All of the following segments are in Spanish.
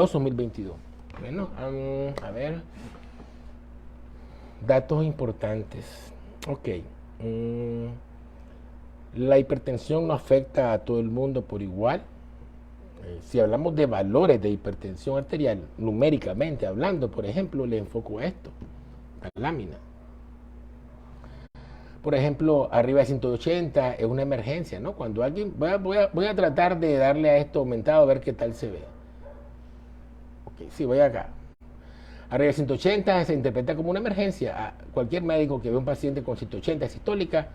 2022. Bueno, a ver, datos importantes. Ok. La hipertensión no afecta a todo el mundo por igual. Si hablamos de valores de hipertensión arterial, numéricamente hablando, por ejemplo, le enfoco a esto, a la lámina. Por ejemplo, arriba de 180 es una emergencia, ¿no? Cuando alguien, voy a tratar de darle a esto aumentado a ver qué tal se ve. Ok, sí, voy acá. Arriba de 180 se interpreta como una emergencia. A cualquier médico que ve un paciente con 180 sistólica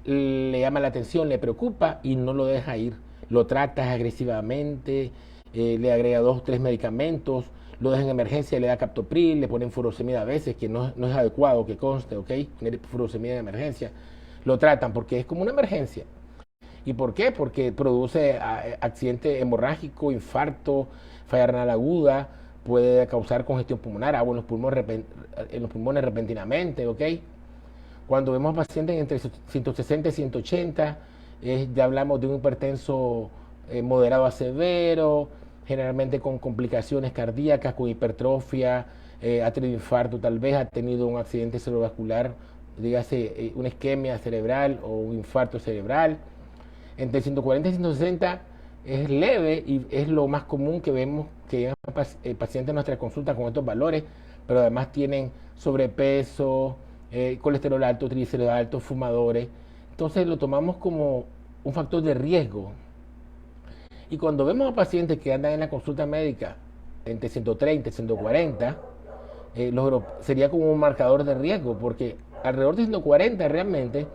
le llama la atención, le preocupa y no lo deja ir. Lo trata agresivamente, le agrega 2 o 3 medicamentos, lo deja en emergencia, le da captopril, le ponen furosemida a veces, que no es adecuado que conste, ¿ok? Poner furosemida en emergencia. Lo tratan porque es como una emergencia. ¿Y por qué? Porque produce accidente hemorrágico, infarto, falla renal aguda, puede causar congestión pulmonar, agua en los pulmones repentinamente, ¿ok? Cuando vemos pacientes entre 160 y 180, ya hablamos de un hipertenso moderado a severo, generalmente con complicaciones cardíacas, con hipertrofia, ha tenido infarto, tal vez ha tenido un accidente cerebrovascular, dígase una isquemia cerebral o un infarto cerebral. Entre 140 y 160 es leve y es lo más común que vemos que llegan pacientes a nuestra consulta con estos valores, pero además tienen sobrepeso, colesterol alto, triglicéridos altos, fumadores. Entonces lo tomamos como un factor de riesgo. Y cuando vemos a pacientes que andan en la consulta médica entre 130 y 140, sería como un marcador de riesgo, porque alrededor de 140 realmente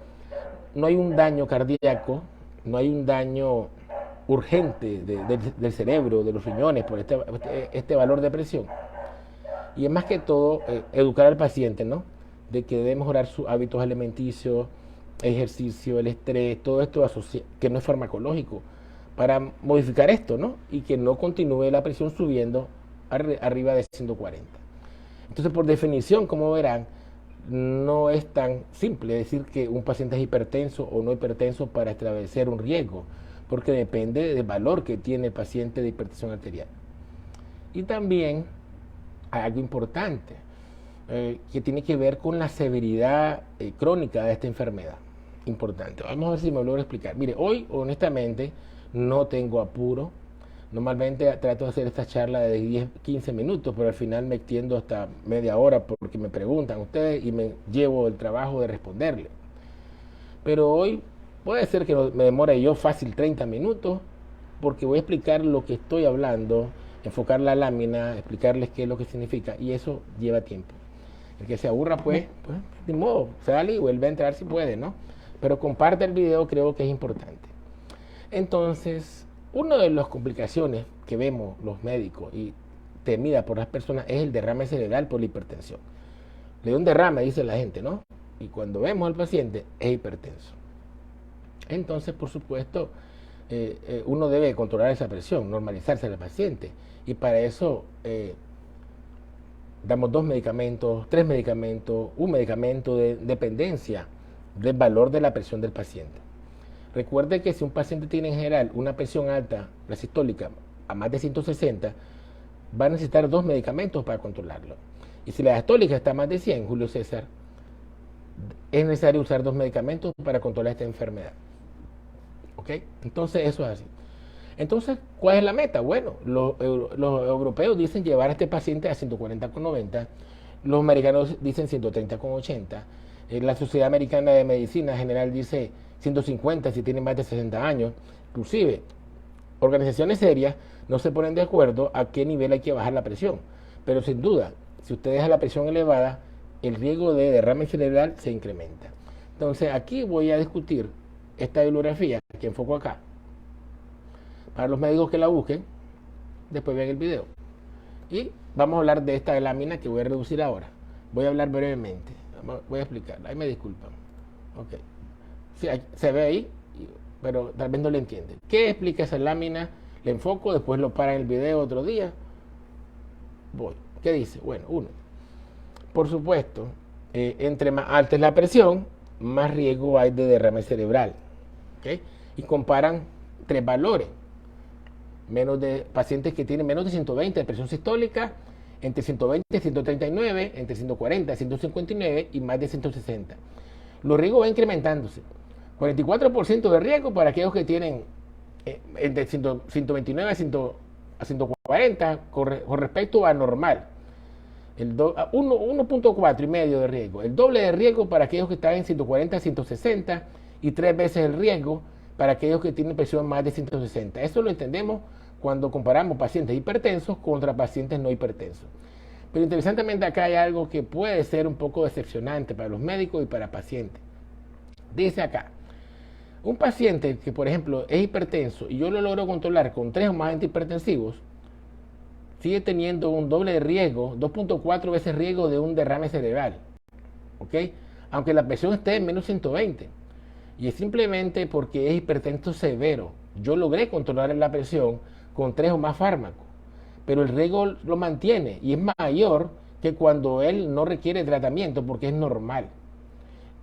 no hay un daño cardíaco, no hay un daño urgente del cerebro, de los riñones, por este valor de presión. Y es más que todo educar al paciente, ¿no? De que debe mejorar sus hábitos alimenticios, ejercicio, el estrés, todo esto que no es farmacológico, para modificar esto, ¿no? Y que no continúe la presión subiendo arriba de 140. Entonces, por definición, como verán, no es tan simple decir que un paciente es hipertenso o no hipertenso para establecer un riesgo, porque depende del valor que tiene el paciente de hipertensión arterial. Y también hay algo importante que tiene que ver con la severidad crónica de esta enfermedad. Importante. Vamos a ver si me logro explicar. Mire, hoy honestamente no tengo apuro. Normalmente trato de hacer esta charla de 10, 15 minutos, pero al final me extiendo hasta media hora porque me preguntan ustedes y me llevo el trabajo de responderle. Pero hoy puede ser que me demore yo fácil 30 minutos porque voy a explicar lo que estoy hablando, enfocar la lámina, explicarles qué es lo que significa y eso lleva tiempo. El que se aburra pues de modo, sale y vuelve a entrar si puede, ¿no? Pero comparte el video, creo que es importante. Entonces, una de las complicaciones que vemos los médicos y temida por las personas es el derrame cerebral por la hipertensión. Le da un derrame, dice la gente, ¿no? Y cuando vemos al paciente es hipertenso. Entonces, por supuesto, uno debe controlar esa presión, normalizarse al paciente. Y para eso damos 2 medicamentos, 3 medicamentos, un medicamento de dependencia del valor de la presión del paciente. Recuerde que si un paciente tiene en general una presión alta, la sistólica, a más de 160, va a necesitar 2 medicamentos para controlarlo. Y si la diastólica está a más de 100, Julio César, es necesario usar 2 medicamentos para controlar esta enfermedad. ¿Ok? Entonces eso es así. Entonces, ¿cuál es la meta? Bueno, los europeos dicen llevar a este paciente a 140,90, los americanos dicen 130,80, la Sociedad Americana de Medicina General dice 150 si tiene más de 60 años, inclusive organizaciones serias no se ponen de acuerdo a qué nivel hay que bajar la presión, pero sin duda, si usted deja la presión elevada, el riesgo de derrame cerebral se incrementa. Entonces, aquí voy a discutir esta bibliografía que enfoco acá. Para los médicos que la busquen, después vean el video. Y vamos a hablar de esta lámina que voy a reducir ahora. Voy a hablar brevemente. Voy a explicarla. Ahí me disculpan. Ok. Sí, se ve ahí, pero tal vez no le entienden. ¿Qué explica esa lámina? Le enfoco, después lo para en el video otro día. Voy. ¿Qué dice? Bueno, uno. Por supuesto, entre más alta es la presión, más riesgo hay de derrame cerebral. ¿Okay? Y comparan 3 valores. pacientes que tienen menos de 120 de presión sistólica, entre 120 y 139, entre 140 y 159 y más de 160. Los riesgos van incrementándose. 44% de riesgo para aquellos que tienen entre 129 a 140 con respecto a normal. 1.4 y medio de riesgo. El doble de riesgo para aquellos que están en 140 a 160 y 3 veces el riesgo para aquellos que tienen presión más de 160. Eso lo entendemos cuando comparamos pacientes hipertensos contra pacientes no hipertensos. Pero interesantemente acá hay algo que puede ser un poco decepcionante para los médicos y para pacientes. Dice acá, un paciente que por ejemplo es hipertenso y yo lo logro controlar con 3 o más antihipertensivos, sigue teniendo un doble de riesgo, 2.4 veces riesgo de un derrame cerebral, ¿ok? Aunque la presión esté en menos 120. Y es simplemente porque es hipertenso severo. Yo logré controlar la presión con 3 o más fármacos, pero el riesgo lo mantiene y es mayor que cuando él no requiere tratamiento porque es normal.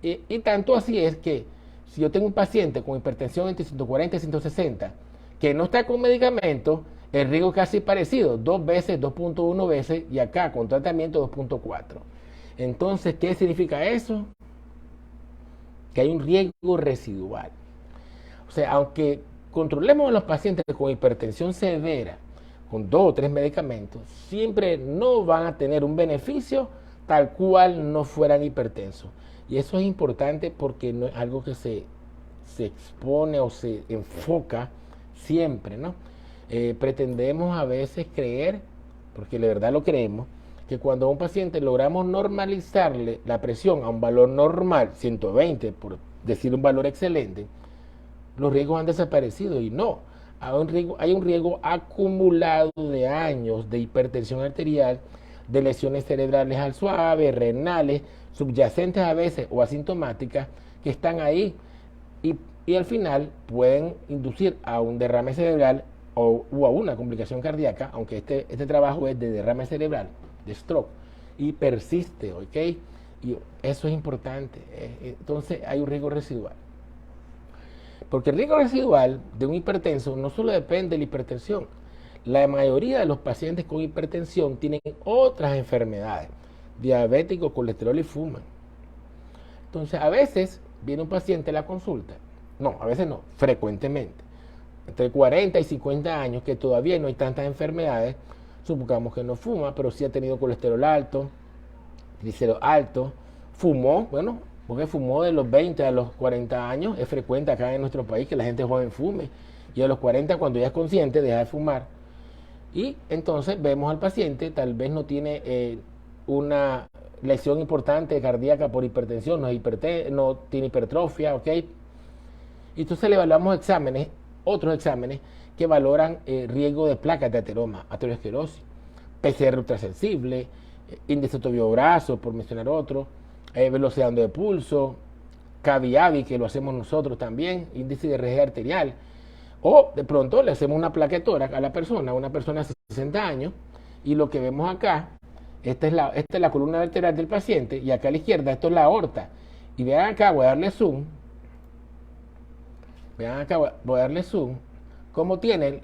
Y tanto así es que si yo tengo un paciente con hipertensión entre 140 y 160 que no está con medicamento, el riesgo es casi parecido, 2 veces, 2.1 veces, y acá con tratamiento 2.4. Entonces, ¿qué significa eso? Que hay un riesgo residual. O sea, aunque controlemos a los pacientes con hipertensión severa con 2 o 3 medicamentos, siempre no van a tener un beneficio tal cual no fueran hipertensos. Y eso es importante porque no es algo que se expone o se enfoca siempre, ¿no? Pretendemos a veces creer, porque de verdad lo creemos, que cuando a un paciente logramos normalizarle la presión a un valor normal, 120, por decir un valor excelente, los riesgos han desaparecido y no. Hay un riesgo acumulado de años de hipertensión arterial, de lesiones cerebrales al suave, renales, subyacentes a veces o asintomáticas, que están ahí y al final pueden inducir a un derrame cerebral o a una complicación cardíaca, aunque este trabajo es de derrame cerebral, de stroke, y persiste, ¿ok? Y eso es importante. Entonces hay un riesgo residual. Porque el riesgo residual de un hipertenso no solo depende de la hipertensión. La mayoría de los pacientes con hipertensión tienen otras enfermedades, diabéticos, colesterol y fuman. Entonces, a veces viene un paciente a la consulta, no, a veces no, frecuentemente, entre 40 y 50 años, que todavía no hay tantas enfermedades, supongamos que no fuma, pero sí ha tenido colesterol alto, triglicéridos alto, fumó, bueno, porque fumó de los 20 a los 40 años, es frecuente acá en nuestro país que la gente joven fume, y a los 40 cuando ya es consciente deja de fumar, y entonces vemos al paciente, tal vez no tiene una lesión importante cardíaca por hipertensión, no tiene hipertrofia, ¿ok? Y entonces le evaluamos otros exámenes que valoran riesgo de placas de ateroma, aterosclerosis, PCR ultrasensible, índice autobiobrazo, por mencionar otro, velocidad de pulso, CAVI-AVI, que lo hacemos nosotros también, índice de rigidez arterial, o de pronto le hacemos una placa de tórax a la persona, una persona de 60 años, y lo que vemos acá, esta es la columna vertebral del paciente, y acá a la izquierda esto es la aorta. Y vean acá, voy a darle zoom. Vean acá, voy a darle zoom. Cómo tiene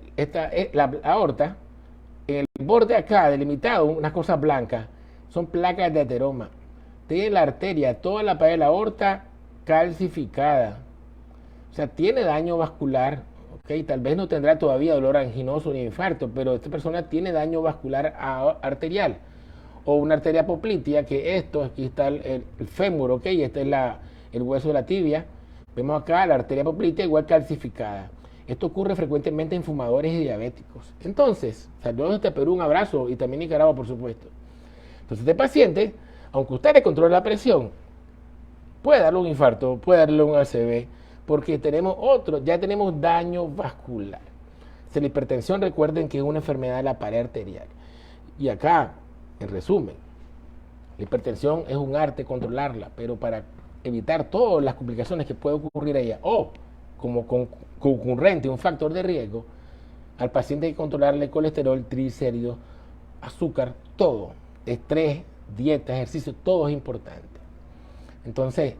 la aorta, en el borde acá delimitado, unas cosas blancas, son placas de ateroma. Tiene la arteria, toda la pared de la aorta calcificada. O sea, tiene daño vascular. Okay, tal vez no tendrá todavía dolor anginoso ni infarto, pero esta persona tiene daño vascular arterial o una arteria poplitea, que aquí está el fémur, ok, este es el hueso de la tibia. Vemos acá la arteria poplitea igual calcificada. Esto ocurre frecuentemente en fumadores y diabéticos. Entonces, saludos desde Perú, un abrazo, y también Nicaragua, por supuesto. Entonces, este paciente, aunque usted le controle la presión, puede darle un infarto, puede darle un ACV, porque ya tenemos daño vascular. Si la hipertensión, recuerden que es una enfermedad de la pared arterial. Y acá, en resumen, la hipertensión es un arte controlarla, pero para evitar todas las complicaciones que puede ocurrir a ella, o como concurrente, un factor de riesgo, al paciente hay que controlarle colesterol, triglicéridos, azúcar, todo, estrés, dieta, ejercicio, todo es importante. Entonces,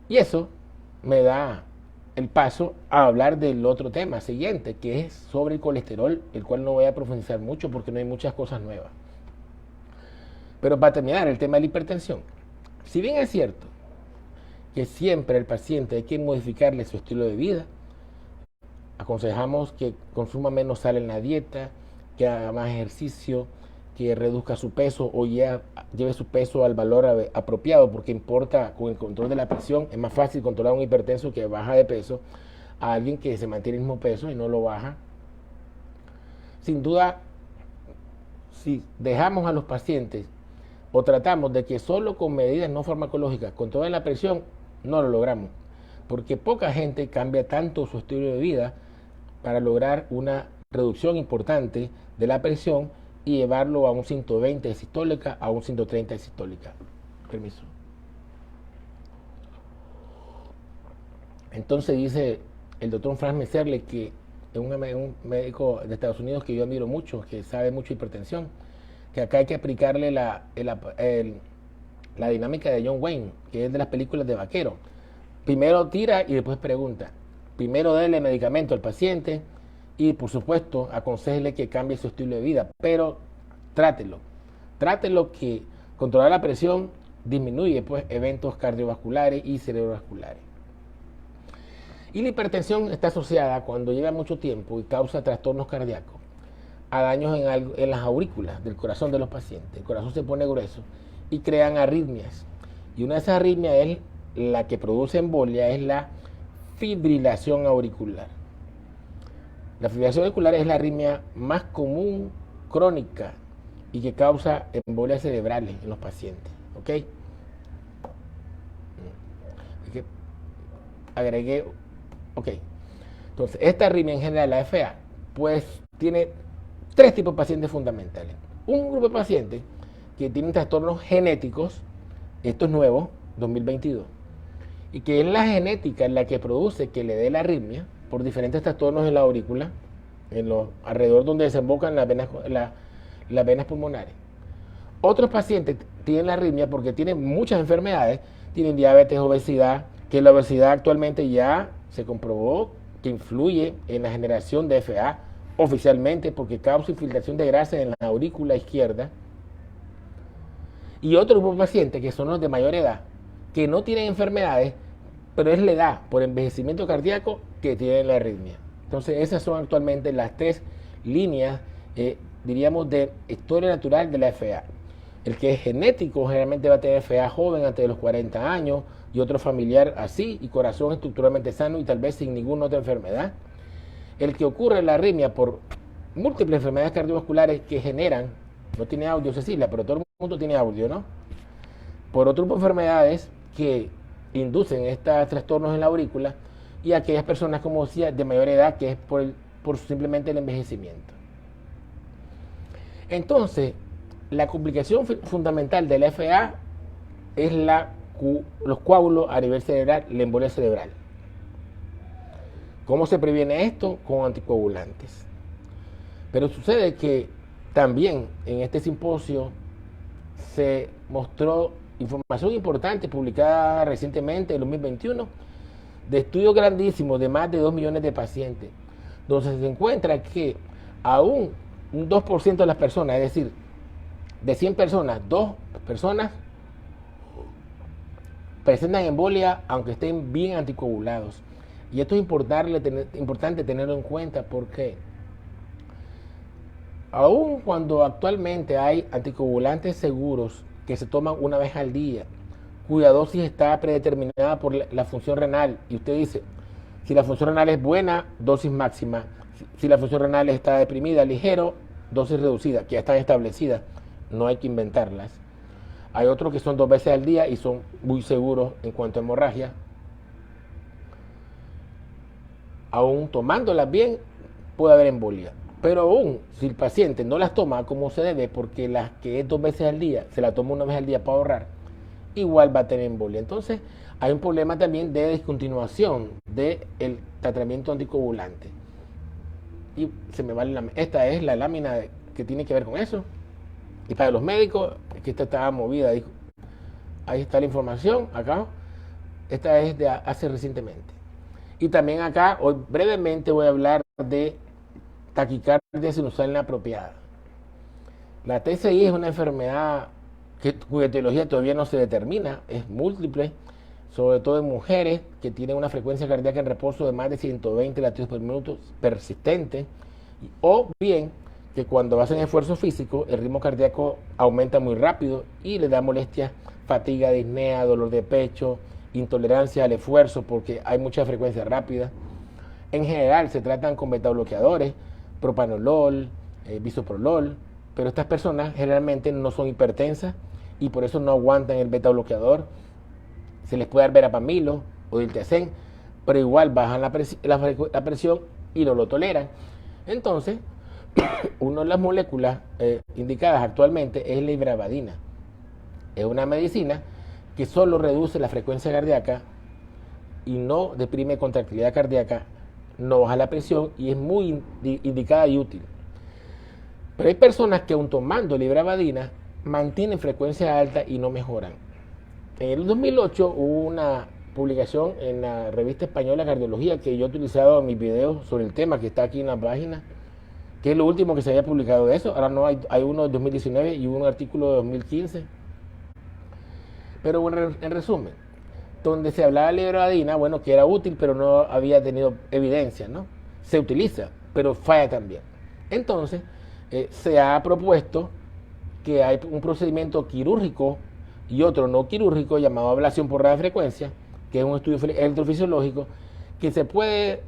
y eso me da el paso a hablar del otro tema siguiente, que es sobre el colesterol, el cual no voy a profundizar mucho porque no hay muchas cosas nuevas. Pero para terminar, el tema de la hipertensión. Si bien es cierto que siempre al paciente hay que modificarle su estilo de vida, aconsejamos que consuma menos sal en la dieta, que haga más ejercicio, que reduzca su peso o lleve su peso al valor apropiado, porque importa con el control de la presión. Es más fácil controlar a un hipertenso que baja de peso a alguien que se mantiene el mismo peso y no lo baja. Sin duda, si dejamos a los pacientes o tratamos de que solo con medidas no farmacológicas controlen la presión, no lo logramos, porque poca gente cambia tanto su estilo de vida para lograr una reducción importante de la presión y llevarlo a un 120 de sistólica a un 130 de sistólica. Permiso. Entonces dice el doctor Franz Messerle, que es un médico de Estados Unidos que yo admiro mucho, que sabe mucho de hipertensión, que acá hay que aplicarle la dinámica de John Wayne, que es de las películas de vaquero. Primero tira y después pregunta. Primero déle medicamento al paciente y por supuesto aconséjele que cambie su estilo de vida, pero trátelo que controlar la presión disminuye pues eventos cardiovasculares y cerebrovasculares. Y la hipertensión está asociada, cuando lleva mucho tiempo y causa trastornos cardíacos, a daños en las aurículas del corazón de los pacientes. El corazón se pone grueso y crean arritmias. Y una de esas arritmias es la que produce embolia, es la fibrilación auricular. La fibrilación auricular es la arritmia más común, crónica, y que causa embolias cerebrales en los pacientes. ¿Ok? Agregué. Ok. Entonces, esta arritmia en general, la FA, pues tiene tres tipos de pacientes fundamentales. Un grupo de pacientes que tienen trastornos genéticos, esto es nuevo, 2022, y que es la genética la que produce que le dé la arritmia por diferentes trastornos en la aurícula, alrededor donde desembocan las venas pulmonares. Otros pacientes tienen la arritmia porque tienen muchas enfermedades, tienen diabetes, obesidad, que la obesidad actualmente ya se comprobó que influye en la generación de FA oficialmente porque causa infiltración de grasa en la aurícula izquierda. Y otro grupo de pacientes que son los de mayor edad, que no tienen enfermedades, pero es la edad por envejecimiento cardíaco que tienen la arritmia. Entonces esas son actualmente las tres líneas, diríamos, de historia natural de la FA. El que es genético generalmente va a tener FA joven, antes de los 40 años, y otro familiar así, y corazón estructuralmente sano y tal vez sin ninguna otra enfermedad. El que ocurre la arritmia por múltiples enfermedades cardiovasculares que generan, no tiene audio Cecilia, pero todo el mundo tiene audio, ¿no? Por otro tipo de enfermedades que inducen estos trastornos en la aurícula, y aquellas personas, como decía, de mayor edad, que es por simplemente el envejecimiento. Entonces, la complicación fundamental de la FA es los coágulos a nivel cerebral, la embolia cerebral. ¿Cómo se previene esto? Con anticoagulantes. Pero sucede que también en este simposio se mostró información importante publicada recientemente en 2021 de estudios grandísimos de más de 2 millones de pacientes, donde se encuentra que aún un 2% de las personas, es decir, de 100 personas, 2 personas presentan embolia aunque estén bien anticoagulados. Y esto es importante tenerlo en cuenta porque aun cuando actualmente hay anticoagulantes seguros que se toman una vez al día, cuya dosis está predeterminada por la función renal, y usted dice, si la función renal es buena, dosis máxima; si la función renal está deprimida, ligero, dosis reducida, que ya están establecidas, no hay que inventarlas. Hay otros que son 2 veces al día y son muy seguros en cuanto a hemorragia. Aún tomándolas bien, puede haber embolia. Pero aún si el paciente no las toma como se debe, porque las que es 2 veces al día, se la toma 1 vez al día para ahorrar, igual va a tener embolia. Entonces hay un problema también de discontinuación del tratamiento anticoagulante. Y se me va esta es la lámina que tiene que ver con eso. Y para los médicos, que esta estaba movida, ahí está la información, acá. Esta es de hace recientemente. Y también acá, hoy brevemente voy a hablar de taquicardia sinusal inapropiada. La TCI es una enfermedad cuya etiología todavía no se determina, es múltiple, sobre todo en mujeres que tienen una frecuencia cardíaca en reposo de más de 120 latidos por minuto persistente, o bien que cuando hacen esfuerzo físico el ritmo cardíaco aumenta muy rápido y le da molestias, fatiga, disnea, dolor de pecho, intolerancia al esfuerzo porque hay mucha frecuencia rápida. En general se tratan con beta bloqueadores, propanolol, bisoprolol, pero estas personas generalmente no son hipertensas y por eso no aguantan el beta bloqueador. Se les puede dar verapamilo o diltiazem, pero igual bajan la presión y no lo toleran. Entonces, una de las moléculas indicadas actualmente es la ibrabadina. Es una medicina que solo reduce la frecuencia cardíaca y no deprime contractilidad cardíaca, no baja la presión y es muy indicada y útil. Pero hay personas que aun tomando la ibrabadina mantienen frecuencia alta y no mejoran. En el 2008 hubo una publicación en la revista española Cardiología que yo he utilizado en mis videos sobre el tema que está aquí en la página, que es lo último que se había publicado de eso. Ahora no hay uno de 2019 y un artículo de 2015. Pero bueno, en resumen, donde se hablaba de la ibrabadina, bueno, que era útil, pero no había tenido evidencia, ¿no? Se utiliza, pero falla también. Entonces, se ha propuesto que hay un procedimiento quirúrgico y otro no quirúrgico llamado ablación por radiofrecuencia, que es un estudio electrofisiológico, que se puede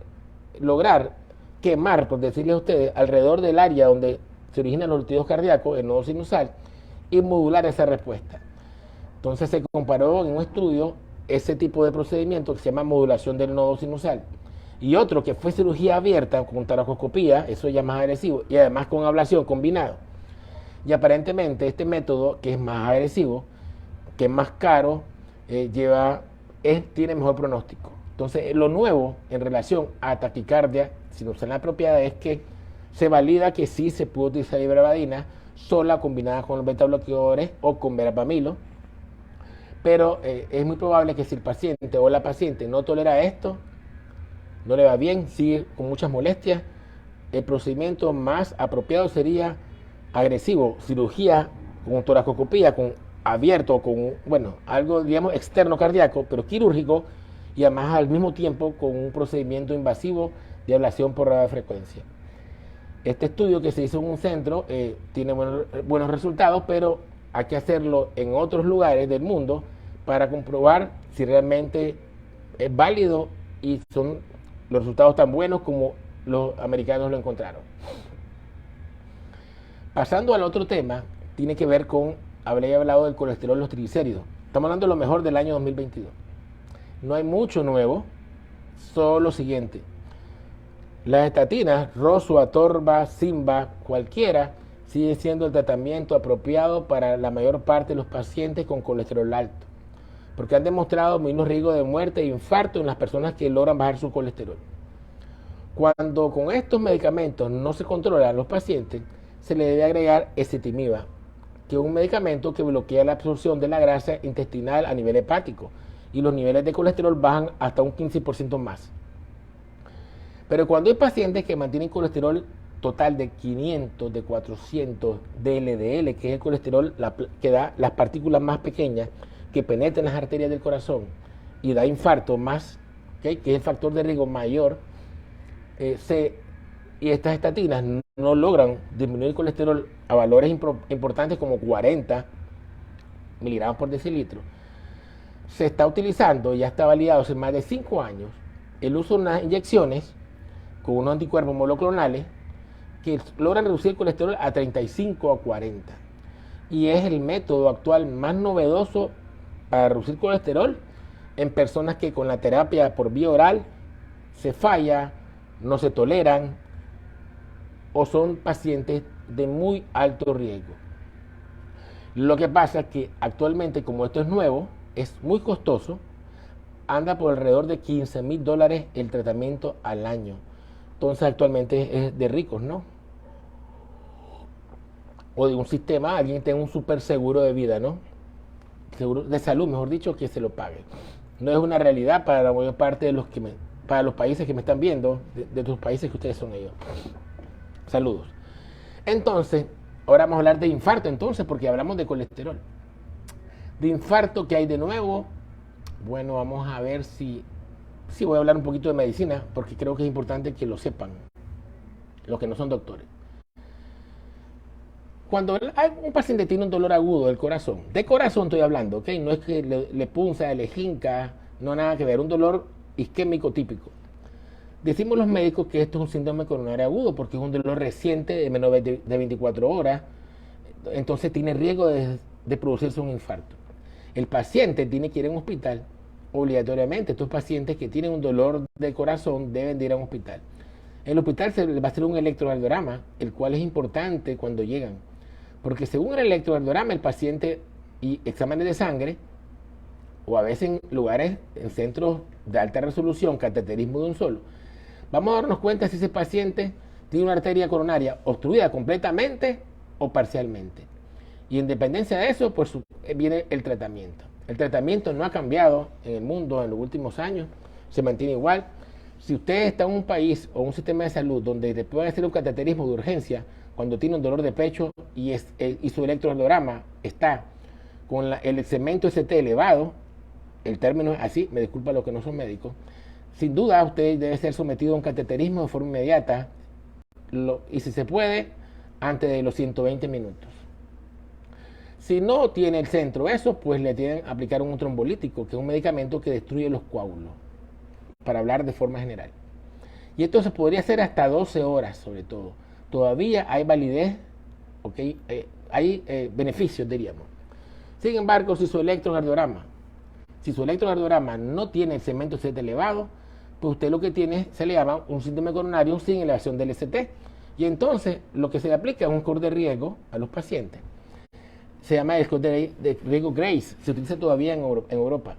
lograr quemar, por decirles a ustedes, alrededor del área donde se originan los latidos cardíacos, el nodo sinusal, y modular esa respuesta. Entonces se comparó en un estudio ese tipo de procedimiento que se llama modulación del nodo sinusal y otro que fue cirugía abierta con toracoscopía, eso ya más agresivo, y además con ablación combinado. Y aparentemente este método, que es más agresivo, que es más caro, tiene mejor pronóstico. Entonces lo nuevo en relación a taquicardia sinusal inapropiada es que se valida que sí se puede utilizar ibrabadina sola combinada con los beta bloqueadores o con verapamilo, pero es muy probable que si el paciente o la paciente no tolera esto, no le va bien, sigue con muchas molestias, el procedimiento más apropiado sería agresivo, cirugía con toracoscopía, con abierto, con, bueno, algo, digamos, externo cardíaco, pero quirúrgico, y además al mismo tiempo con un procedimiento invasivo de ablación por radiofrecuencia. Este estudio que se hizo en un centro tiene buenos resultados, pero hay que hacerlo en otros lugares del mundo para comprobar si realmente es válido y son los resultados tan buenos como los americanos lo encontraron. Pasando al otro tema, tiene que ver con, habría hablado del colesterol, los triglicéridos. Estamos hablando de lo mejor del año 2022. No hay mucho nuevo, solo lo siguiente. Las estatinas, Rosu, Atorva, Simba, cualquiera, sigue siendo el tratamiento apropiado para la mayor parte de los pacientes con colesterol alto, porque han demostrado menos riesgo de muerte e infarto en las personas que logran bajar su colesterol. Cuando con estos medicamentos no se controlan a los pacientes, se le debe agregar ezetimiba, que es un medicamento que bloquea la absorción de la grasa intestinal a nivel hepático y los niveles de colesterol bajan hasta un 15% más. Pero cuando hay pacientes que mantienen colesterol total de 500, de 400, de LDL, que es el colesterol que da las partículas más pequeñas que penetran las arterias del corazón y da infarto más, ¿okay?, que es el factor de riesgo mayor, y estas estatinas no logran disminuir el colesterol a valores importantes como 40 miligramos por decilitro, se está utilizando, ya está validado hace más de 5 años, el uso de unas inyecciones con unos anticuerpos monoclonales que logran reducir el colesterol a 35 a 40. Y es el método actual más novedoso para reducir colesterol en personas que con la terapia por vía oral se falla, no se toleran o son pacientes de muy alto riesgo. Lo que pasa es que actualmente, como esto es nuevo, es muy costoso, anda por alrededor de $15,000 el tratamiento al año. Entonces actualmente es de ricos, ¿no? O de un sistema, alguien tenga un super seguro de vida, ¿no? Seguro de salud, mejor dicho, que se lo pague. No es una realidad para la mayor parte de los que para los países que me están viendo, de tus países que ustedes son ellos. Saludos. Entonces, ahora vamos a hablar de infarto entonces, porque hablamos de colesterol. De infarto, ¿qué hay de nuevo? Bueno, vamos a ver si voy a hablar un poquito de medicina, porque creo que es importante que lo sepan, los que no son doctores. Cuando un paciente tiene un dolor agudo del corazón, de corazón estoy hablando, ¿ok? No es que le punza, le jinca, no nada que ver, un dolor isquémico típico. Decimos los médicos que esto es un síndrome coronario agudo porque es un dolor reciente de menos de 24 horas, entonces tiene riesgo de producirse un infarto. El paciente tiene que ir a un hospital obligatoriamente. Estos pacientes que tienen un dolor de corazón deben de ir a un hospital. En el hospital se les va a hacer un electrocardiograma, el cual es importante cuando llegan, porque según el electrocardiograma el paciente y exámenes de sangre, o a veces en lugares, en centros de alta resolución, cateterismo de un solo, vamos a darnos cuenta si ese paciente tiene una arteria coronaria obstruida completamente o parcialmente. Y en dependencia de eso, pues viene el tratamiento. El tratamiento no ha cambiado en el mundo en los últimos años, se mantiene igual. Si usted está en un país o un sistema de salud donde le pueden hacer un cateterismo de urgencia cuando tiene un dolor de pecho y su electrocardiograma está con el segmento ST elevado, el término es así, me disculpa los que no son médicos, sin duda usted debe ser sometido a un cateterismo de forma inmediata y si se puede, antes de los 120 minutos. Si no tiene el centro eso, pues le tienen que aplicar un trombolítico, que es un medicamento que destruye los coágulos, para hablar de forma general. Y esto se podría hacer hasta 12 horas, sobre todo. Todavía hay validez, ¿okay? Hay beneficios, diríamos. Sin embargo, si su electrocardiograma no tiene el segmento ST elevado, pues usted lo que tiene se le llama un síndrome coronario sin elevación del ST. Y entonces lo que se le aplica es un score de riesgo a los pacientes. Se llama el score de riesgo Grace, se utiliza todavía en Europa.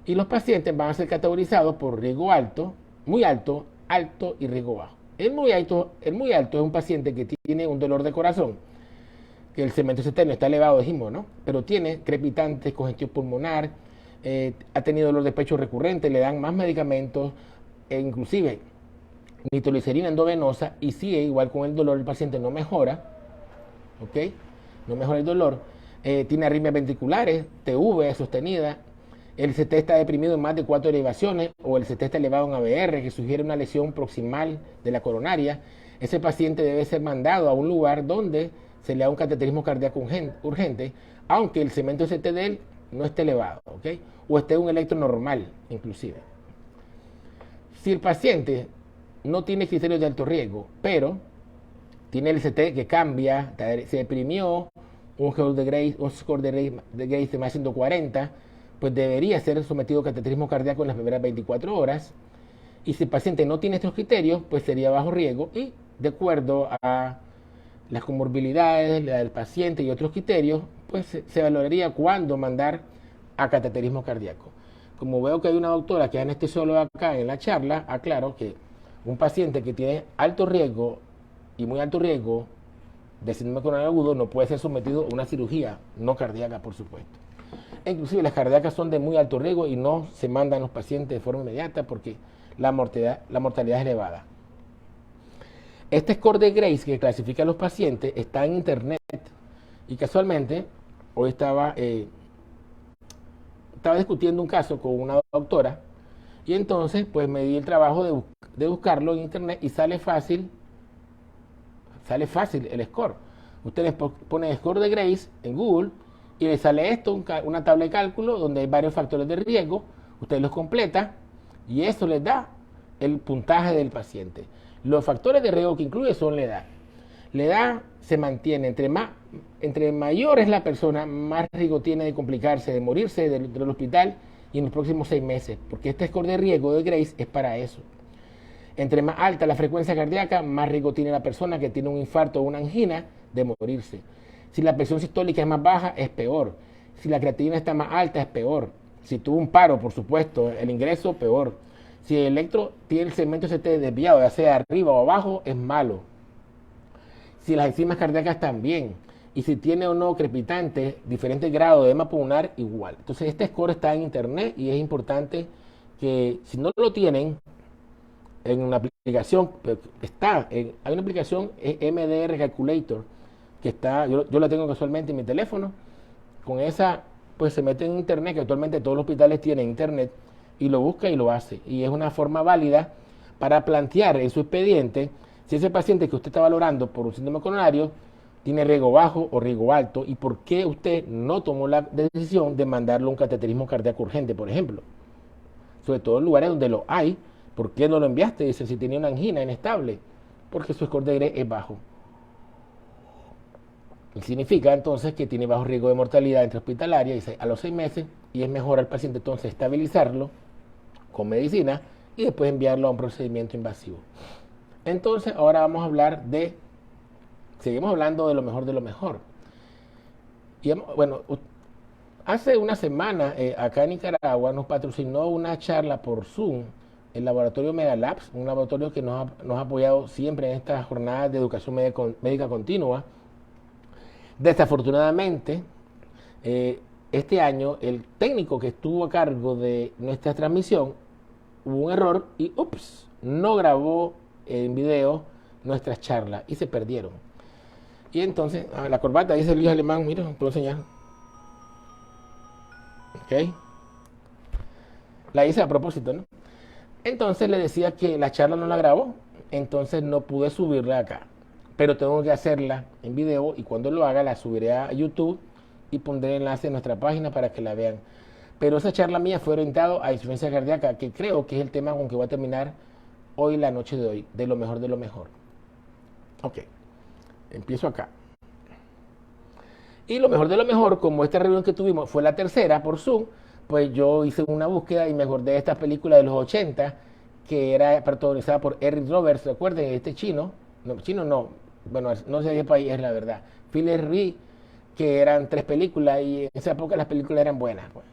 Y los pacientes van a ser categorizados por riesgo alto, muy alto, alto y riesgo bajo. El muy alto es un paciente que tiene un dolor de corazón, que el segmento ST no está elevado, dijimos, ¿no? Pero tiene crepitantes, congestión pulmonar, ha tenido dolor de pecho recurrente, le dan más medicamentos, inclusive nitroglicerina endovenosa, y sigue igual con el dolor, el paciente no mejora, ¿ok? No mejora el dolor, tiene arritmias ventriculares, TV sostenida, el CT está deprimido en más de 4 elevaciones, o el CT está elevado en ABR, que sugiere una lesión proximal de la coronaria. Ese paciente debe ser mandado a un lugar donde se le haga un cateterismo cardíaco urgente, aunque el segmento ST de él no esté elevado, ¿ok? O esté un electro normal, inclusive. Si el paciente no tiene criterios de alto riesgo, pero tiene el CT que cambia, se deprimió, un score de Grace de más 140, pues debería ser sometido a cateterismo cardíaco en las primeras 24 horas. Y si el paciente no tiene estos criterios, pues sería bajo riesgo y de acuerdo a las comorbilidades del paciente y otros criterios, pues se valoraría cuándo mandar a cateterismo cardíaco. Como veo que hay una doctora que es anestesióloga acá en la charla, aclaro que un paciente que tiene alto riesgo y muy alto riesgo de síndrome coronario agudo no puede ser sometido a una cirugía no cardíaca, por supuesto. Inclusive las cardíacas son de muy alto riesgo y no se mandan los pacientes de forma inmediata porque la mortalidad es elevada. Este score de Grace que clasifica a los pacientes está en internet y casualmente hoy estaba discutiendo un caso con una doctora y entonces pues me di el trabajo de buscarlo en internet y sale fácil el score. Usted les pone score de Grace en Google y le sale esto, una tabla de cálculo donde hay varios factores de riesgo, usted los completa y eso les da el puntaje del paciente. Los factores de riesgo que incluye son la edad. La edad se mantiene, entre mayor es la persona, más riesgo tiene de complicarse, de morirse del hospital y en los próximos 6 meses, porque este score de riesgo de Grace es para eso. Entre más alta la frecuencia cardíaca, más riesgo tiene la persona que tiene un infarto o una angina de morirse. Si la presión sistólica es más baja, es peor. Si la creatinina está más alta, es peor. Si tuvo un paro, por supuesto, el ingreso, peor. Si el electro tiene el segmento ST desviado, ya sea arriba o abajo, es malo. Si las enzimas cardíacas también. Y si tiene o no crepitantes, diferentes grados de edema pulmonar, igual. Entonces este score está en internet y es importante que si no lo tienen, en una aplicación, hay una aplicación MDR Calculator, que está, yo la tengo casualmente en mi teléfono. Con esa, pues se mete en internet, que actualmente todos los hospitales tienen internet, y lo busca y lo hace. Y es una forma válida para plantear en su expediente si ese paciente que usted está valorando por un síndrome coronario tiene riesgo bajo o riesgo alto, y por qué usted no tomó la decisión de mandarlo a un cateterismo cardíaco urgente, por ejemplo. Sobre todo en lugares donde lo hay. ¿Por qué no lo enviaste? Dice, si tenía una angina inestable, porque su score de Gray es bajo. Y significa entonces que tiene bajo riesgo de mortalidad intrahospitalaria a los 6 meses, y es mejor al paciente entonces estabilizarlo con medicina y después enviarlo a un procedimiento invasivo. Entonces ahora vamos a hablar seguimos hablando de lo mejor de lo mejor. Y bueno, hace una semana acá en Nicaragua nos patrocinó una charla por Zoom el laboratorio Megalabs, un laboratorio que nos ha apoyado siempre en estas jornadas de educación médica continua. Desafortunadamente, este año el técnico que estuvo a cargo de nuestra transmisión hubo un error y no grabó en video nuestras charlas y se perdieron. Y entonces, la corbata dice Luis Alemán, mira, puedo enseñar. Ok. La hice a propósito, ¿no? Entonces le decía que la charla no la grabó, entonces no pude subirla acá. Pero tengo que hacerla en video, y cuando lo haga la subiré a YouTube y pondré el enlace en nuestra página para que la vean. Pero esa charla mía fue orientada a insuficiencia cardíaca, que creo que es el tema con que voy a terminar hoy, la noche de hoy, de lo mejor de lo mejor. Ok, empiezo acá. Y lo mejor de lo mejor, como esta reunión que tuvimos fue la tercera por Zoom, pues yo hice una búsqueda y me acordé de esta película de los 80, que era protagonizada por Eric Roberts, recuerden, este chino no, bueno, no sé de qué país es la verdad, Philip Reed, que eran 3 películas, y en esa época las películas eran buenas, pues.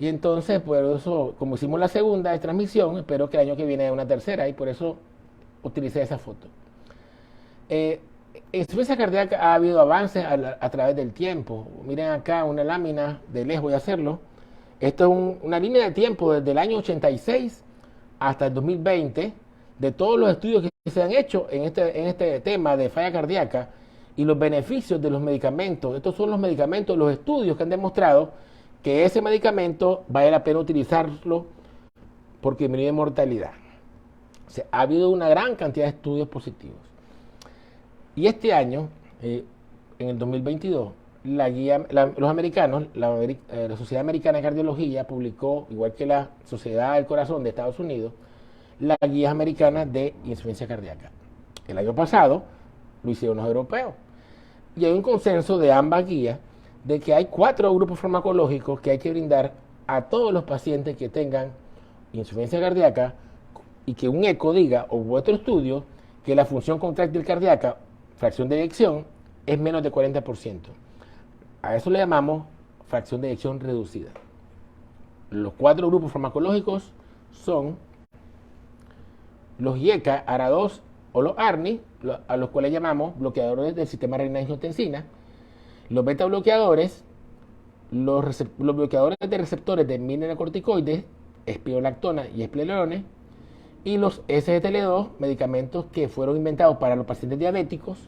Y entonces, por eso, como hicimos la segunda de transmisión, espero que el año que viene haya una tercera, y por eso utilicé esa foto. En insuficiencia cardíaca ha habido avances a través del tiempo. Miren acá una lámina, de lejos voy a hacerlo. Esto es una línea de tiempo desde el año 86 hasta el 2020, de todos los estudios que se han hecho en este tema de falla cardíaca y los beneficios de los medicamentos. Estos son los medicamentos, los estudios que han demostrado que ese medicamento vale la pena utilizarlo porque disminuye mortalidad. O sea, ha habido una gran cantidad de estudios positivos. Y este año, en el 2022, los americanos, la Sociedad Americana de Cardiología publicó, igual que la Sociedad del Corazón de Estados Unidos, las guías americanas de insuficiencia cardíaca. El año pasado lo hicieron los europeos. Y hay un consenso de ambas guías de que hay 4 grupos farmacológicos que hay que brindar a todos los pacientes que tengan insuficiencia cardíaca, y que un eco diga, o otro estudio, que la función contráctil cardíaca, fracción de eyección, es menos de 40%. A eso le llamamos fracción de eyección reducida. Los 4 grupos farmacológicos son los IECA, ARA2 o los ARNI, a los cuales llamamos bloqueadores del sistema renina-angiotensina, los beta bloqueadores, los bloqueadores de receptores de mineralocorticoides, espirolactona y esplerones, y los SGLT2, medicamentos que fueron inventados para los pacientes diabéticos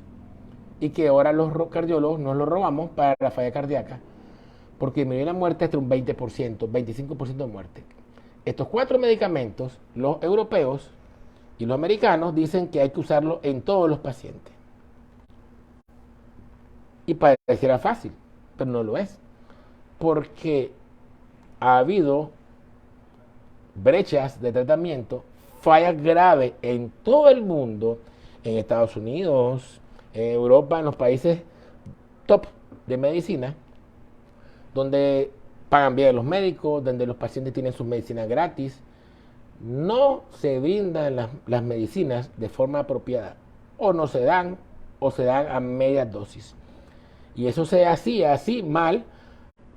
y que ahora los cardiólogos nos los robamos para la falla cardíaca, porque disminuye la muerte hasta un 20%, 25% de muerte. Estos 4 medicamentos, los europeos y los americanos, dicen que hay que usarlo en todos los pacientes. Y pareciera fácil, pero no lo es, porque ha habido brechas de tratamiento, fallas graves en todo el mundo, en Estados Unidos, en Europa, en los países top de medicina, donde pagan bien los médicos, donde los pacientes tienen sus medicinas gratis. No se brindan las medicinas de forma apropiada, o no se dan, o se dan a media dosis. Y eso se hacía así mal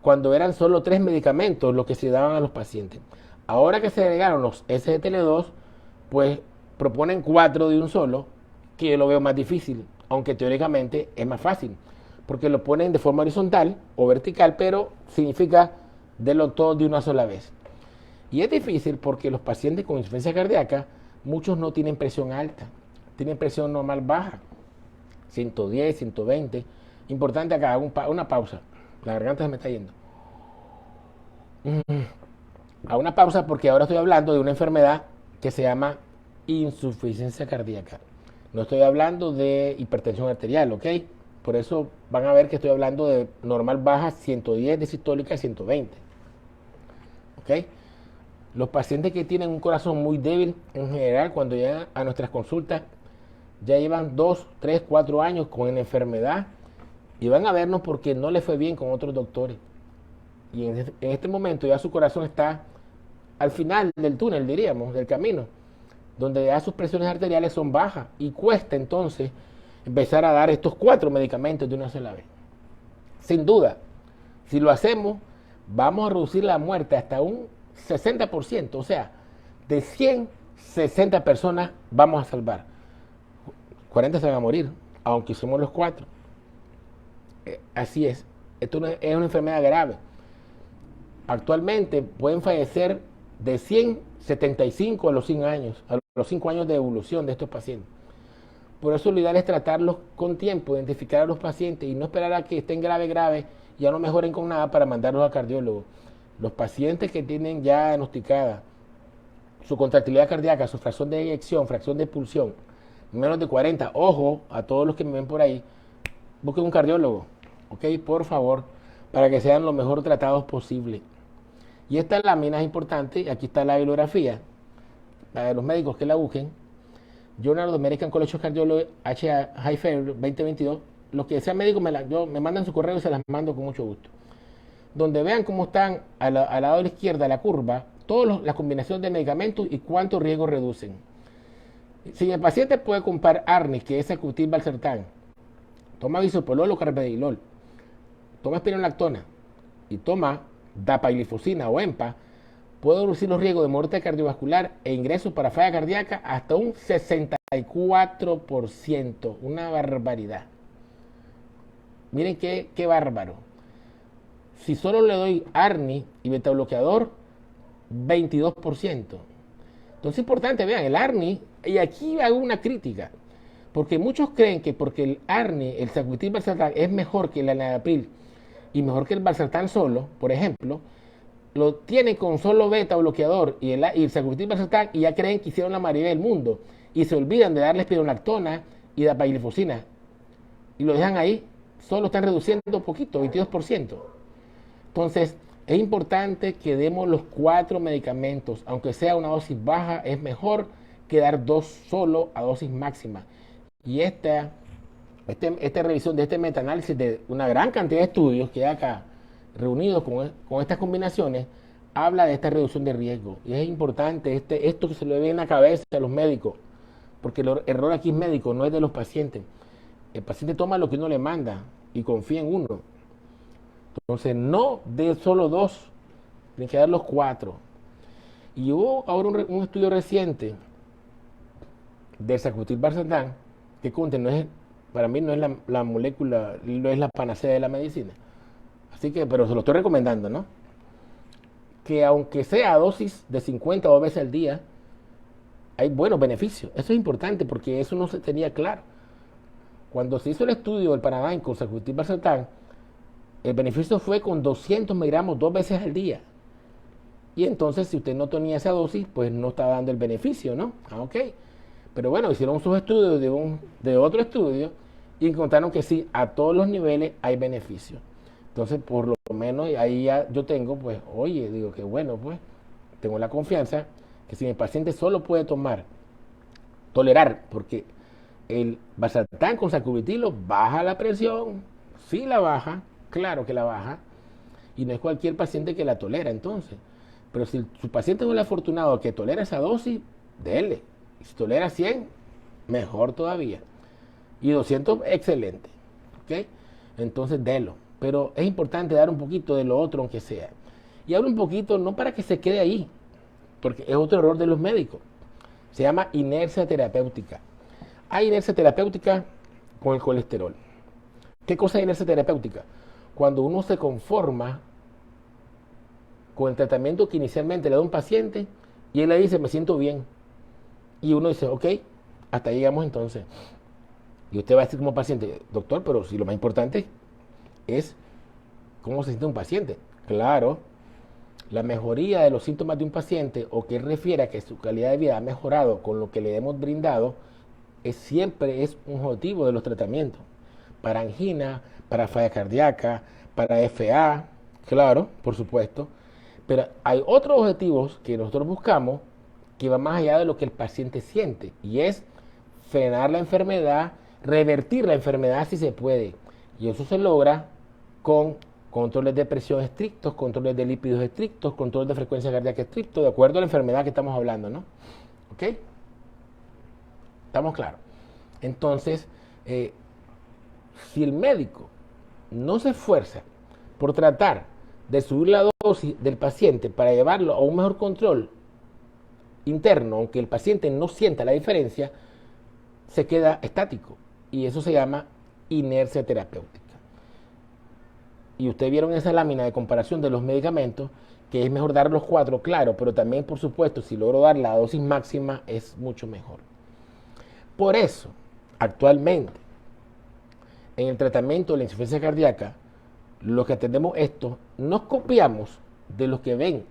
cuando eran solo 3 medicamentos los que se daban a los pacientes. Ahora que se agregaron los SGLT2, pues proponen 4 de un solo, que yo lo veo más difícil, aunque teóricamente es más fácil, porque lo ponen de forma horizontal o vertical, pero significa de lo todo de una sola vez. Y es difícil porque los pacientes con insuficiencia cardíaca muchos no tienen presión alta, tienen presión normal baja, 110, 120. Importante acá, hago una pausa. La garganta se me está yendo. A una pausa porque ahora estoy hablando de una enfermedad que se llama insuficiencia cardíaca. No estoy hablando de hipertensión arterial, ¿ok? Por eso van a ver que estoy hablando de normal baja, 110 de sistólica y 120. ¿Ok? Los pacientes que tienen un corazón muy débil, en general, cuando llegan a nuestras consultas, ya llevan 2, 3, 4 años con la enfermedad y van a vernos porque no les fue bien con otros doctores. Y en este momento ya su corazón está al final del túnel, diríamos, del camino, donde ya sus presiones arteriales son bajas y cuesta entonces empezar a dar estos 4 medicamentos de una sola vez. Sin duda, si lo hacemos, vamos a reducir la muerte hasta un 60%, o sea, de 100, 60 personas vamos a salvar. 40 se van a morir, aunque somos los 4. Así es, esto es una enfermedad grave. Actualmente pueden fallecer de 175 a los 100 años, a los 5 años de evolución de estos pacientes. Por eso lo ideal es tratarlos con tiempo, identificar a los pacientes y no esperar a que estén grave y ya no mejoren con nada para mandarlos al cardiólogo. Los pacientes que tienen ya diagnosticada su contractilidad cardíaca, su fracción de eyección, fracción de expulsión, menos de 40, ojo a todos los que me ven por ahí, busquen un cardiólogo, ok, por favor, para que sean lo mejor tratados posible. Y esta lámina es importante, aquí está la bibliografía, para los médicos que la busquen, Journal of the American College of Cardiology, High Fair 2022, los que sean médicos me mandan su correo y se las mando con mucho gusto. Donde vean cómo están al lado de la izquierda la curva, todas las combinaciones de medicamentos y cuánto riesgo reducen. Si el paciente puede comprar Arnis, que es Sacubitril Valsartán, toma bisoprolol o carvedilol, toma espironolactona y toma dapaglifosina o EMPA, puede reducir los riesgos de muerte cardiovascular e ingresos para falla cardíaca hasta un 64%. Una barbaridad. Miren qué bárbaro. Si solo le doy Arnis y betabloqueador, 22%. Entonces es importante, vean, el Arnis, y aquí hago una crítica, porque muchos creen que porque el Arnis, el Sacubitril Valsartán, es mejor que el enalapril y mejor que el Valsartán solo, por ejemplo, lo tienen con solo beta bloqueador y el Sacubitril Valsartán y ya creen que hicieron la maravilla del mundo y se olvidan de darle espironolactona y dapaglifosina y lo dejan ahí, solo están reduciendo un poquito, 22%. Entonces es importante que demos los 4 medicamentos, aunque sea una dosis baja, es mejor que dar 2 solo a dosis máxima. Y esta revisión de este metaanálisis de una gran cantidad de estudios que hay acá reunidos con estas combinaciones, habla de esta reducción de riesgo. Y es importante esto que se le ve en la cabeza a los médicos, porque el error aquí es médico, no es de los pacientes. El paciente toma lo que uno le manda y confía en uno. Entonces, no de solo 2, tienen que dar los 4. Y hubo ahora un estudio reciente del Sacubitril Valsartán, que para mí no es la molécula, no es la panacea de la medicina. Así que, pero se lo estoy recomendando, ¿no? Que aunque sea a dosis de 50 o 2 veces al día, hay buenos beneficios. Eso es importante porque eso no se tenía claro. Cuando se hizo el estudio del Panadine con Sacubitril Valsartán, el beneficio fue con 200 miligramos 2 veces al día. Y entonces, si usted no tenía esa dosis, pues no está dando el beneficio, ¿no? Ok. Pero bueno, hicieron sus estudios de otro estudio y encontraron que sí, a todos los niveles hay beneficio. Entonces, por lo menos ahí ya yo tengo, pues, oye, digo que bueno, pues, tengo la confianza que si mi paciente solo puede tolerar, porque el Valsartán con sacubitrilo baja la presión, sí la baja, claro que la baja, y no es cualquier paciente que la tolera entonces. Pero si su paciente es un afortunado que tolera esa dosis, dele. Y si tolera 100, mejor todavía. Y 200, excelente. ¿Ok? Entonces, delo. Pero es importante dar un poquito de lo otro, aunque sea. Y hablo un poquito, no para que se quede ahí, porque es otro error de los médicos. Se llama inercia terapéutica. Hay inercia terapéutica con el colesterol. ¿Qué cosa es inercia terapéutica? Cuando uno se conforma con el tratamiento que inicialmente le da un paciente y él le dice, me siento bien. Y uno dice, ok, hasta ahí llegamos entonces. Y usted va a decir como paciente, doctor, pero si lo más importante es cómo se siente un paciente. Claro, la mejoría de los síntomas de un paciente o que él refiera que su calidad de vida ha mejorado con lo que le hemos brindado, siempre es un objetivo de los tratamientos. Para angina, para falla cardíaca, para FA, claro, por supuesto. Pero hay otros objetivos que nosotros buscamos que va más allá de lo que el paciente siente, y es frenar la enfermedad, revertir la enfermedad si se puede. Y eso se logra con controles de presión estrictos, controles de lípidos estrictos, controles de frecuencia cardíaca estrictos, de acuerdo a la enfermedad que estamos hablando, ¿no? ¿Ok? ¿Estamos claros? Entonces, si el médico no se esfuerza por tratar de subir la dosis del paciente para llevarlo a un mejor control interno, aunque el paciente no sienta la diferencia, se queda estático. Y eso se llama inercia terapéutica. Y ustedes vieron esa lámina de comparación de los medicamentos, que es mejor dar los 4, claro, pero también, por supuesto, si logro dar la dosis máxima, es mucho mejor. Por eso, actualmente, en el tratamiento de la insuficiencia cardíaca, los que atendemos esto, nos copiamos de los que ven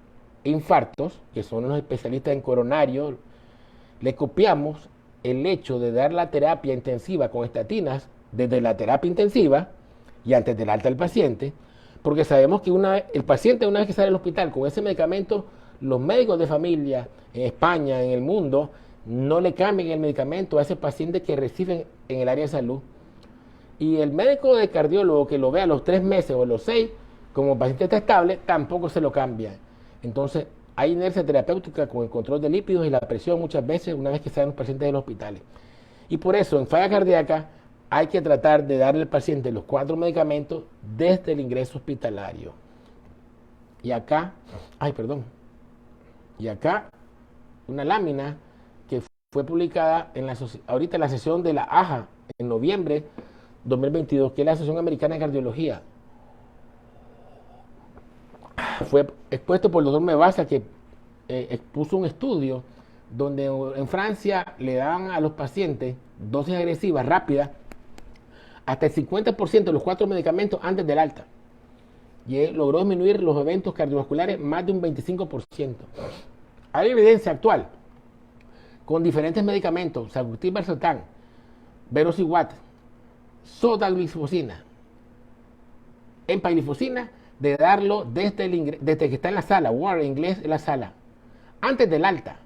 infartos, que son los especialistas en coronario, le copiamos el hecho de dar la terapia intensiva con estatinas desde la terapia intensiva y antes del alta del paciente, porque sabemos que el paciente una vez que sale del hospital con ese medicamento, los médicos de familia en España, en el mundo, no le cambian el medicamento a ese paciente que reciben en el área de salud. Y el médico de cardiólogo que lo ve a los 3 meses o a los 6, como el paciente está estable, tampoco se lo cambia. Entonces, hay inercia terapéutica con el control de lípidos y la presión muchas veces una vez que salen los pacientes de los hospitales. Y por eso, en falla cardíaca, hay que tratar de darle al paciente los 4 medicamentos desde el ingreso hospitalario. Y acá, y acá, una lámina que fue publicada ahorita en la sesión de la AJA en noviembre 2022, que es la Asociación Americana de Cardiología. Fue expuesto por el doctor Mebasa, que expuso un estudio donde en Francia le daban a los pacientes dosis agresivas rápidas hasta el 50% de los 4 medicamentos antes del alta. Y él logró disminuir los eventos cardiovasculares más de un 25%. Hay evidencia actual con diferentes medicamentos, Sacubitril, Valsartán, Verosiguat, sotaglifosina, empaglifosina, de darlo desde que está en la sala, ward en inglés, en la sala, antes del alta,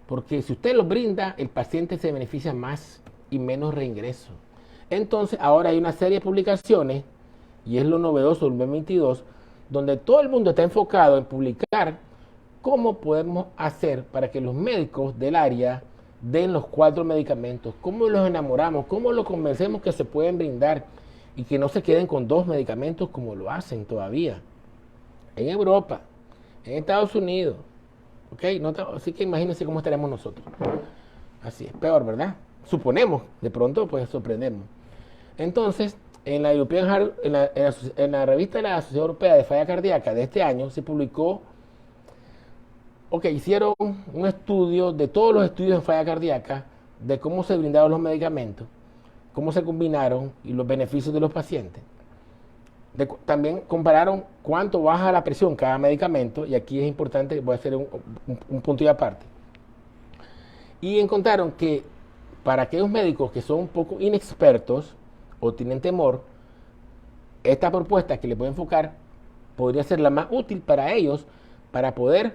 porque si usted lo brinda, el paciente se beneficia más y menos reingreso. Entonces, ahora hay una serie de publicaciones, y es lo novedoso del 2022, donde todo el mundo está enfocado en publicar cómo podemos hacer para que los médicos del área den los 4 medicamentos, cómo los enamoramos, cómo los convencemos que se pueden brindar y que no se queden con 2 medicamentos como lo hacen todavía en Europa, en Estados Unidos. ¿Okay? Así que imagínense cómo estaremos nosotros. Así es, peor, ¿verdad? Suponemos, de pronto pues sorprendemos. Entonces, en la European Heart, en la revista de la Asociación Europea de Falla Cardíaca de este año se publicó, hicieron un estudio de todos los estudios en falla cardíaca, de cómo se brindaron los medicamentos, cómo se combinaron y los beneficios de los pacientes. También compararon cuánto baja la presión cada medicamento, y aquí es importante, voy a hacer un punto y aparte. Y encontraron que para aquellos médicos que son un poco inexpertos o tienen temor, esta propuesta que les voy a enfocar podría ser la más útil para ellos para poder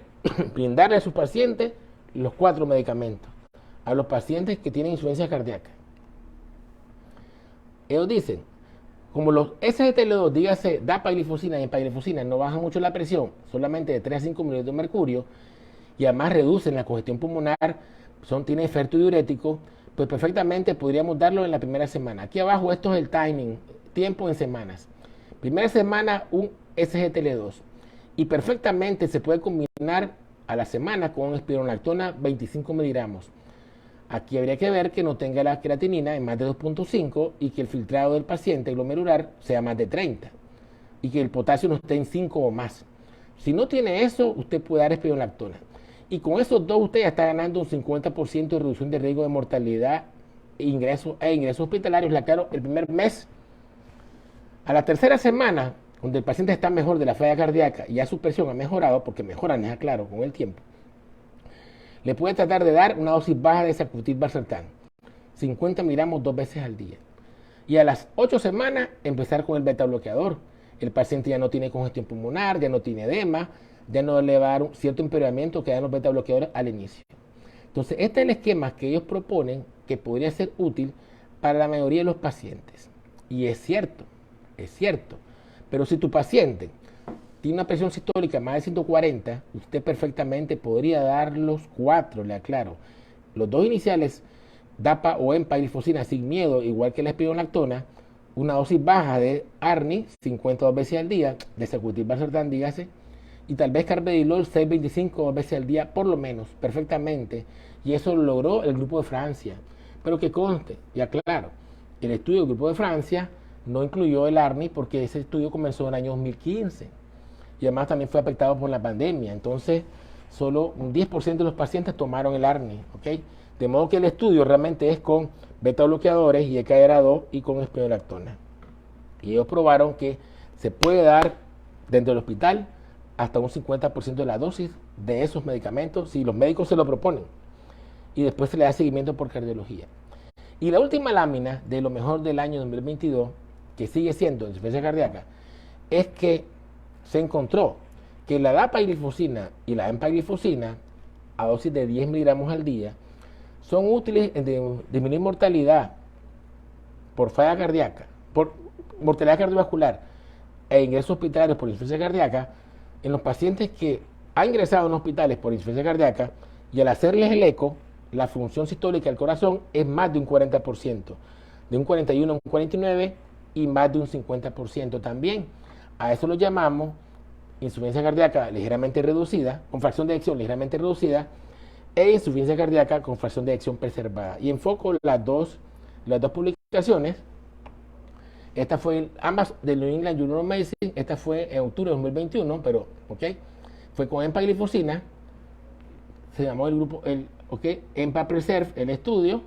brindarle a sus pacientes los 4 medicamentos, a los pacientes que tienen insuficiencia cardíaca. Ellos dicen, como los SGLT2, dígase dapaglifosina y empaglifosina, no bajan mucho la presión, solamente de 3 a 5 mililitros de mercurio, y además reducen la congestión pulmonar, tienen efecto diurético, pues perfectamente podríamos darlo en la primera semana. Aquí abajo esto es el timing, tiempo en semanas. Primera semana un SGLT2, y perfectamente se puede combinar a la semana con espironolactona 25 miligramos. Aquí habría que ver que no tenga la creatinina en más de 2.5 y que el filtrado del paciente glomerular sea más de 30 y que el potasio no esté en 5 o más. Si no tiene eso, usted puede dar espironolactona. Y con esos dos usted ya está ganando un 50% de reducción de riesgo de mortalidad ingresos hospitalarios, la claro, el primer mes. A la tercera semana, donde el paciente está mejor de la falla cardíaca y ya su presión ha mejorado, porque mejoran, es claro, con el tiempo, le puede tratar de dar una dosis baja de sacubitril valsartán, 50 miligramos 2 veces al día. Y a las 8 semanas empezar con el beta bloqueador. El paciente ya no tiene congestión pulmonar, ya no tiene edema, ya no le va a dar un cierto empeoramiento que dan los beta bloqueadores al inicio. Entonces, este es el esquema que ellos proponen que podría ser útil para la mayoría de los pacientes. Y es cierto. Pero si tu paciente tiene una presión sistólica más de 140, usted perfectamente podría dar los 4, le aclaro. Los 2 iniciales, DAPA o empaglifosina sin miedo, igual que la espironolactona, una dosis baja de ARNI, 52 veces al día, de sacubitril valsartán, dígase, y tal vez carvedilol 625 veces al día, por lo menos, perfectamente. Y eso lo logró el grupo de Francia. Pero que conste, y aclaro, el estudio del grupo de Francia no incluyó el ARNI porque ese estudio comenzó en el año 2015. Y además también fue afectado por la pandemia. Entonces, solo un 10% de los pacientes tomaron el ARNI. ¿Ok? De modo que el estudio realmente es con beta bloqueadores y EKR2 y con espironolactona. Y ellos probaron que se puede dar dentro del hospital hasta un 50% de la dosis de esos medicamentos si los médicos se lo proponen. Y después se le da seguimiento por cardiología. Y la última lámina de lo mejor del año 2022, que sigue siendo insuficiencia cardíaca, es que se encontró que la dapaglifosina y la empaglifosina a dosis de 10 miligramos al día son útiles en disminuir mortalidad por falla cardíaca, por mortalidad cardiovascular e ingresos hospitalarios por insuficiencia cardíaca en los pacientes que han ingresado en hospitales por insuficiencia cardíaca, y al hacerles el eco, la función sistólica del corazón es más de un 40%, de un 41 a un 49 y más de un 50% también. A eso lo llamamos insuficiencia cardíaca ligeramente reducida, con fracción de eyección ligeramente reducida, e insuficiencia cardíaca con fracción de eyección preservada. Y enfoco las dos publicaciones. Esta fue ambas del New England Journal of Medicine. Esta fue en octubre de 2021, pero fue con empaglifosina. Se llamó el grupo EMPA-PRESERVE, el estudio,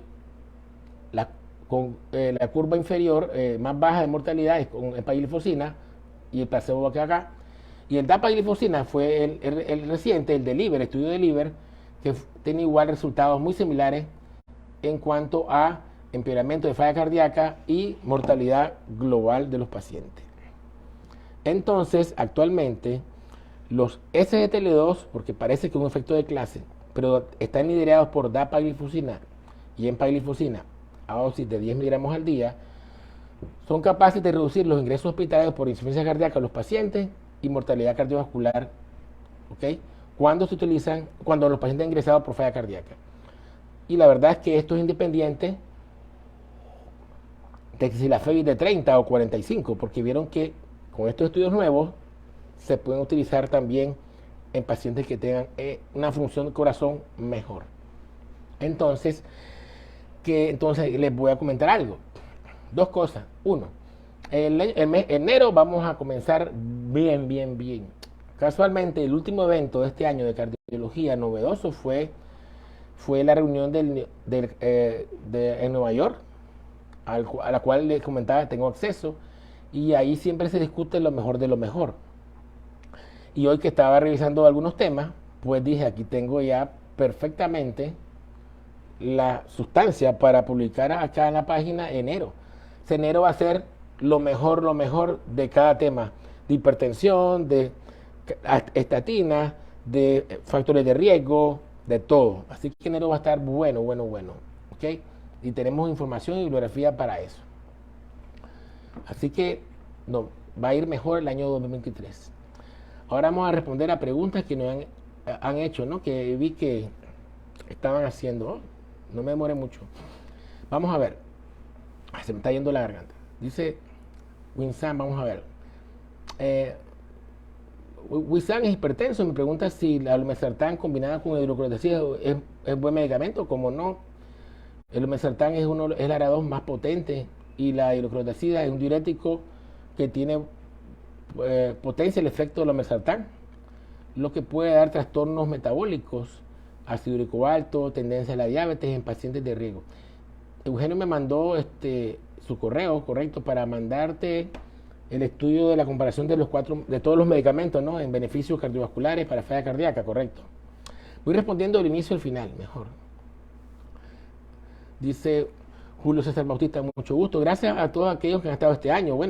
con la curva inferior más baja de mortalidad es con empaglifosina y el placebo que acá. Y el dapaglifosina fue el reciente, el el estudio de LIVER, que tiene igual resultados muy similares en cuanto a empeoramiento de falla cardíaca y mortalidad global de los pacientes. Entonces, actualmente, los SGLT2, porque parece que es un efecto de clase, pero están liderados por dapaglifosina y empaglifosina a dosis de 10 miligramos al día, son capaces de reducir los ingresos hospitalarios por insuficiencia cardíaca a los pacientes y mortalidad cardiovascular, cuando se utilizan, cuando los pacientes han ingresado por falla cardíaca. Y la verdad es que esto es independiente de que si la FEBI es de 30 o 45, porque vieron que con estos estudios nuevos se pueden utilizar también en pacientes que tengan una función del corazón mejor. Entonces les voy a comentar algo. Dos cosas. Uno, el mes enero vamos a comenzar bien. Casualmente, el último evento de este año de cardiología novedoso fue la reunión en Nueva York, a la cual les comentaba, tengo acceso, y ahí siempre se discute lo mejor de lo mejor. Y hoy que estaba revisando algunos temas, pues dije, aquí tengo ya perfectamente la sustancia para publicar acá en la página enero. Enero va a ser lo mejor de cada tema, de hipertensión, de estatinas, de factores de riesgo, de todo. Así que enero va a estar bueno. Y tenemos información y bibliografía para eso. Así que va a ir mejor el año 2023. Ahora vamos a responder a preguntas que nos han hecho, que vi que estaban haciendo. No me demoré mucho. Vamos a ver. Se me está yendo la garganta. Dice Winsam, vamos a ver. Winsam es hipertenso. Me pregunta si la olmesartán combinada con hidroclorotazida es buen medicamento. Como no, el olmesartán es el ARA2 más potente y la hidroclorotazida es un diurético que tiene potencia el efecto del olmesartán, lo que puede dar trastornos metabólicos ácido úrico alto, tendencia a la diabetes en pacientes de riesgo. Eugenio me mandó su correo, correcto, para mandarte el estudio de la comparación de todos los medicamentos, ¿no? En beneficios cardiovasculares para falla cardíaca, correcto. Voy respondiendo del inicio al final, mejor. Dice Julio César Bautista, mucho gusto. Gracias a todos aquellos que han estado este año. Bueno,